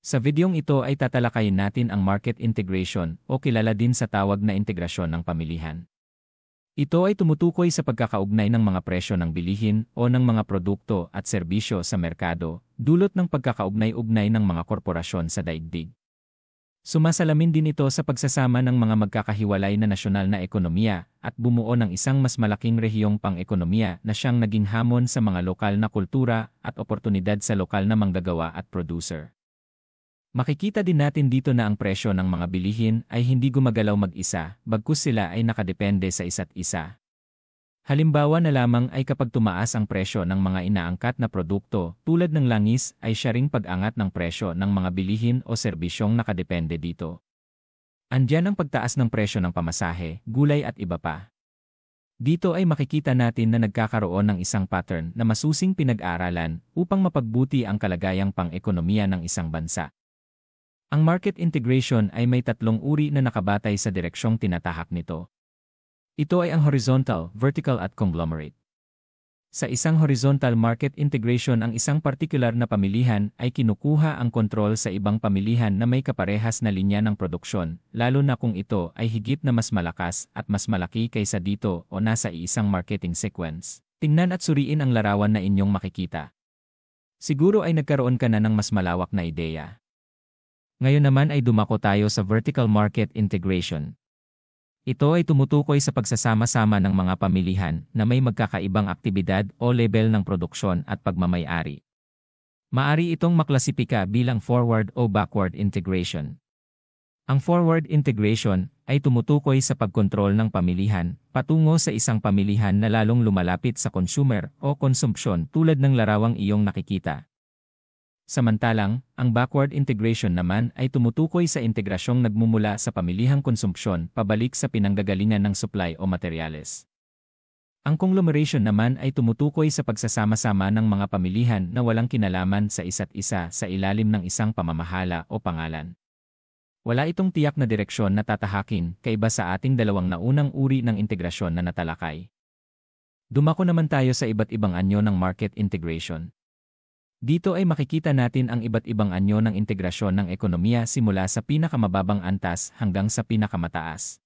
Sa videong ito ay tatalakayin natin ang market integration o kilala din sa tawag na integrasyon ng pamilihan. Ito ay tumutukoy sa pagkakaugnay ng mga presyo ng bilihin o ng mga produkto at serbisyo sa merkado, dulot ng pagkakaugnay-ugnay ng mga korporasyon sa daigdig. Sumasalamin din ito sa pagsasama ng mga magkakahiwalay na nasyonal na ekonomiya at bumuo ng isang mas malaking rehiyong pang-ekonomiya na siyang naging hamon sa mga lokal na kultura at oportunidad sa lokal na manggagawa at producer. Makikita din natin dito na ang presyo ng mga bilihin ay hindi gumagalaw mag-isa, bagkus sila ay nakadepende sa isa't isa. Halimbawa na lamang ay kapag tumaas ang presyo ng mga inaangkat na produkto tulad ng langis ay siya ring pag-angat ng presyo ng mga bilihin o serbisyong nakadepende dito. Andiyan ang pagtaas ng presyo ng pamasahe, gulay at iba pa. Dito ay makikita natin na nagkakaroon ng isang pattern na masusing pinag-aralan upang mapagbuti ang kalagayang pang-ekonomiya ng isang bansa. Ang market integration ay may tatlong uri na nakabatay sa direksyong tinatahak nito. Ito ay ang horizontal, vertical at conglomerate. Sa isang horizontal market integration, ang isang partikular na pamilihan ay kinukuha ang kontrol sa ibang pamilihan na may kaparehas na linya ng produksyon, lalo na kung ito ay higit na mas malakas at mas malaki kaysa dito o nasa isang marketing sequence. Tingnan at suriin ang larawan na inyong makikita. Siguro ay nagkaroon ka na ng mas malawak na ideya. Ngayon naman ay dumako tayo sa vertical market integration. Ito ay tumutukoy sa pagsasama-sama ng mga pamilihan na may magkakaibang aktibidad o level ng produksyon at pagmamay-ari. Maari itong maklasipika bilang forward o backward integration. Ang forward integration ay tumutukoy sa pagkontrol ng pamilihan patungo sa isang pamilihan na lalong lumalapit sa consumer o konsumpsyon tulad ng larawang iyong nakikita. Samantalang, ang backward integration naman ay tumutukoy sa integrasyong nagmumula sa pamilihang konsumpsyon pabalik sa pinanggagalingan ng supply o materyales. Ang conglomeration naman ay tumutukoy sa pagsasama-sama ng mga pamilihan na walang kinalaman sa isa't isa sa ilalim ng isang pamamahala o pangalan. Wala itong tiyak na direksyon na tatahakin kaiba sa ating dalawang naunang uri ng integrasyon na natalakay. Dumako naman tayo sa iba't ibang anyo ng market integration. Dito ay makikita natin ang iba't ibang anyo ng integrasyon ng ekonomiya simula sa pinakamababang antas hanggang sa pinakamataas.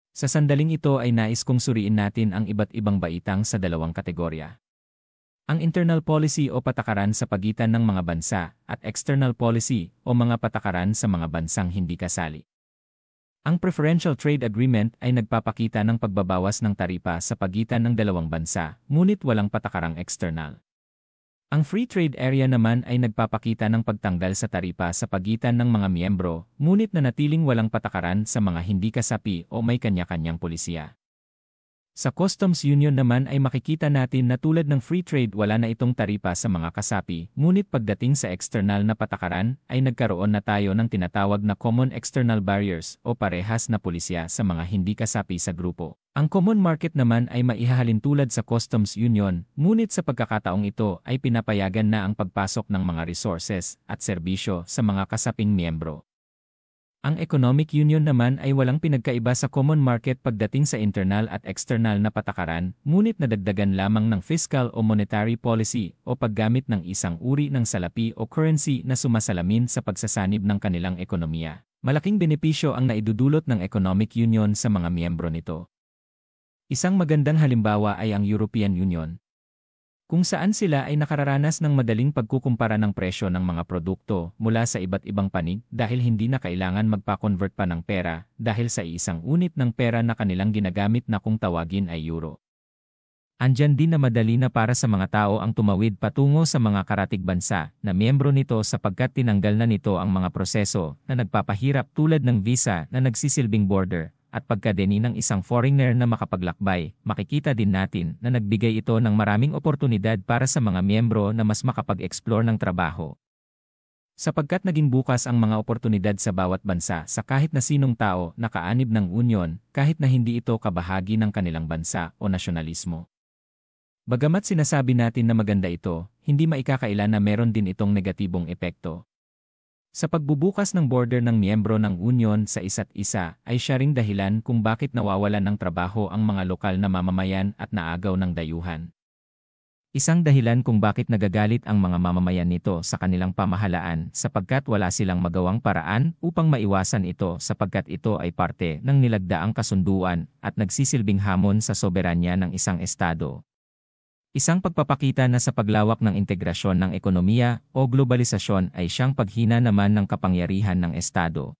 Sa sandaling ito ay nais kong suriin natin ang iba't ibang baitang sa dalawang kategorya. Ang internal policy o patakaran sa pagitan ng mga bansa at external policy o mga patakaran sa mga bansang hindi kasali. Ang preferential trade agreement ay nagpapakita ng pagbabawas ng taripa sa pagitan ng dalawang bansa, ngunit walang patakarang external. Ang free trade area naman ay nagpapakita ng pagtanggal sa taripa sa pagitan ng mga miyembro, ngunit nanatiling walang patakaran sa mga hindi kasapi o may kanya-kanyang polisiya. Sa customs union naman ay makikita natin na tulad ng free trade wala na itong taripa sa mga kasapi, ngunit pagdating sa external na patakaran ay nagkaroon na tayo ng tinatawag na common external barriers o parehas na polisiya sa mga hindi kasapi sa grupo. Ang common market naman ay maihahalin tulad sa customs union, ngunit sa pagkakataong ito ay pinapayagan na ang pagpasok ng mga resources at serbisyo sa mga kasaping miyembro. Ang economic union naman ay walang pinagkaiba sa common market pagdating sa internal at external na patakaran, ngunit nadagdagan lamang ng fiscal o monetary policy o paggamit ng isang uri ng salapi o currency na sumasalamin sa pagsasanib ng kanilang ekonomiya. Malaking benepisyo ang naidudulot ng economic union sa mga miyembro nito. Isang magandang halimbawa ay ang European Union, kung saan sila ay nakararanas ng madaling pagkukumpara ng presyo ng mga produkto mula sa iba't ibang panig dahil hindi na kailangan magpa-convert pa ng pera dahil sa isang unit ng pera na kanilang ginagamit na kung tawagin ay euro. Andyan din na madali na para sa mga tao ang tumawid patungo sa mga karatig bansa na miyembro nito sapagkat tinanggal na nito ang mga proseso na nagpapahirap tulad ng visa na nagsisilbing border. At pagkadeni ng isang foreigner na makapaglakbay, makikita din natin na nagbigay ito ng maraming oportunidad para sa mga miyembro na mas makapag-explore ng trabaho. Sapagkat naging bukas ang mga oportunidad sa bawat bansa sa kahit na sinong tao na kaanib ng unyon kahit na hindi ito kabahagi ng kanilang bansa o nasyonalismo. Bagamat sinasabi natin na maganda ito, hindi maikakailan na meron din itong negatibong epekto. Sa pagbubukas ng border ng miyembro ng unyon sa isa't isa ay siya ring dahilan kung bakit nawawalan ng trabaho ang mga lokal na mamamayan at naagaw ng dayuhan. Isang dahilan kung bakit nagagalit ang mga mamamayan nito sa kanilang pamahalaan sapagkat wala silang magawang paraan upang maiwasan ito sapagkat ito ay parte ng nilagdaang kasunduan at nagsisilbing hamon sa soberanya ng isang estado. Isang pagpapakita na sa paglawak ng integrasyon ng ekonomiya o globalisasyon ay siyang paghina naman ng kapangyarihan ng estado.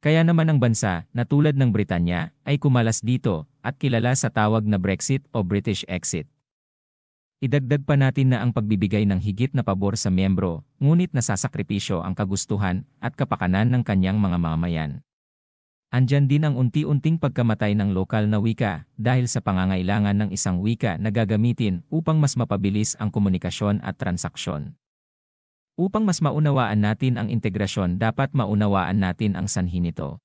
Kaya naman ang bansa na tulad ng Britanya ay kumalas dito at kilala sa tawag na Brexit o British exit. Idagdag pa natin na ang pagbibigay ng higit na pabor sa miyembro, ngunit nasasakripisyo ang kagustuhan at kapakanan ng kanyang mga mamamayan. Andyan din ang unti-unting pagkamatay ng lokal na wika dahil sa pangangailangan ng isang wika na gagamitin upang mas mapabilis ang komunikasyon at transaksyon. Upang mas maunawaan natin ang integrasyon, dapat maunawaan natin ang sanhi nito.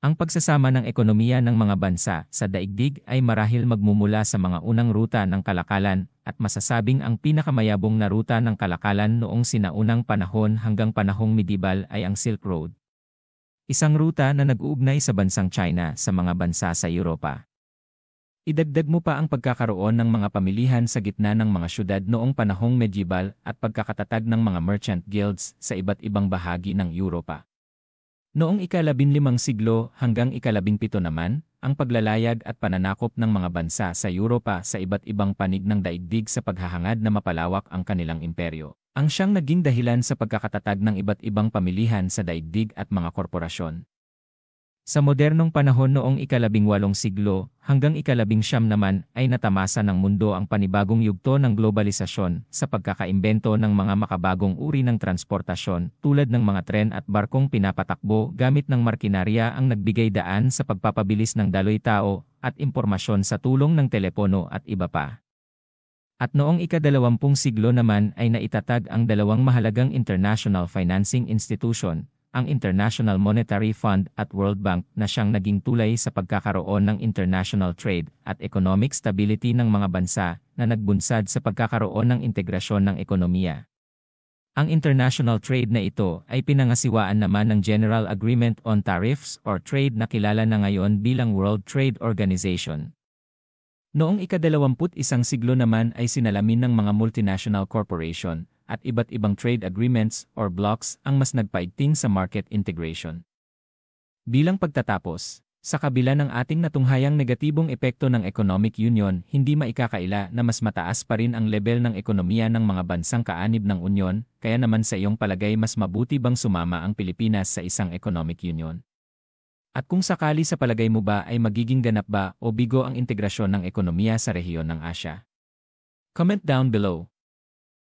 Ang pagsasama ng ekonomiya ng mga bansa sa daigdig ay marahil magmumula sa mga unang ruta ng kalakalan at masasabing ang pinakamayabong na ruta ng kalakalan noong sinaunang panahon hanggang panahong medieval ay ang Silk Road. Isang ruta na nag-uugnay sa bansang China sa mga bansa sa Europa. Idagdag mo pa ang pagkakaroon ng mga pamilihan sa gitna ng mga syudad noong panahong medieval at pagkakatatag ng mga merchant guilds sa iba't ibang bahagi ng Europa. Noong ika-15 siglo hanggang ika-17 naman, ang paglalayag at pananakop ng mga bansa sa Europa sa iba't ibang panig ng daigdig sa paghahangad na mapalawak ang kanilang imperyo, ang siyang naging dahilan sa pagkakatatag ng iba't ibang pamilihan sa daigdig at mga korporasyon. Sa modernong panahon noong ika-18 siglo hanggang ika-19 naman ay natamasa ng mundo ang panibagong yugto ng globalisasyon sa pagkakaimbento ng mga makabagong uri ng transportasyon tulad ng mga tren at barkong pinapatakbo gamit ng makinarya ang nagbigay daan sa pagpapabilis ng daloy tao at impormasyon sa tulong ng telepono at iba pa. At noong ika-20 siglo naman ay naitatag ang dalawang mahalagang international financing institution, ang International Monetary Fund at World Bank na siyang naging tulay sa pagkakaroon ng international trade at economic stability ng mga bansa na nagbunsad sa pagkakaroon ng integrasyon ng ekonomiya. Ang international trade na ito ay pinangasiwaan naman ng General Agreement on Tariffs or Trade na kilala na ngayon bilang World Trade Organization. Noong ika-21 siglo naman ay sinalamin ng mga multinational corporation at iba't ibang trade agreements or blocks ang mas nagpaigting sa market integration. Bilang pagtatapos, sa kabila ng ating natunghayang negatibong epekto ng economic union, hindi maikakaila na mas mataas pa rin ang level ng ekonomiya ng mga bansang kaanib ng unyon, kaya naman sa iyong palagay mas mabuti bang sumama ang Pilipinas sa isang economic union? At kung sakali sa palagay mo ba ay magiging ganap ba o bigo ang integrasyon ng ekonomiya sa rehiyon ng Asya? Comment down below.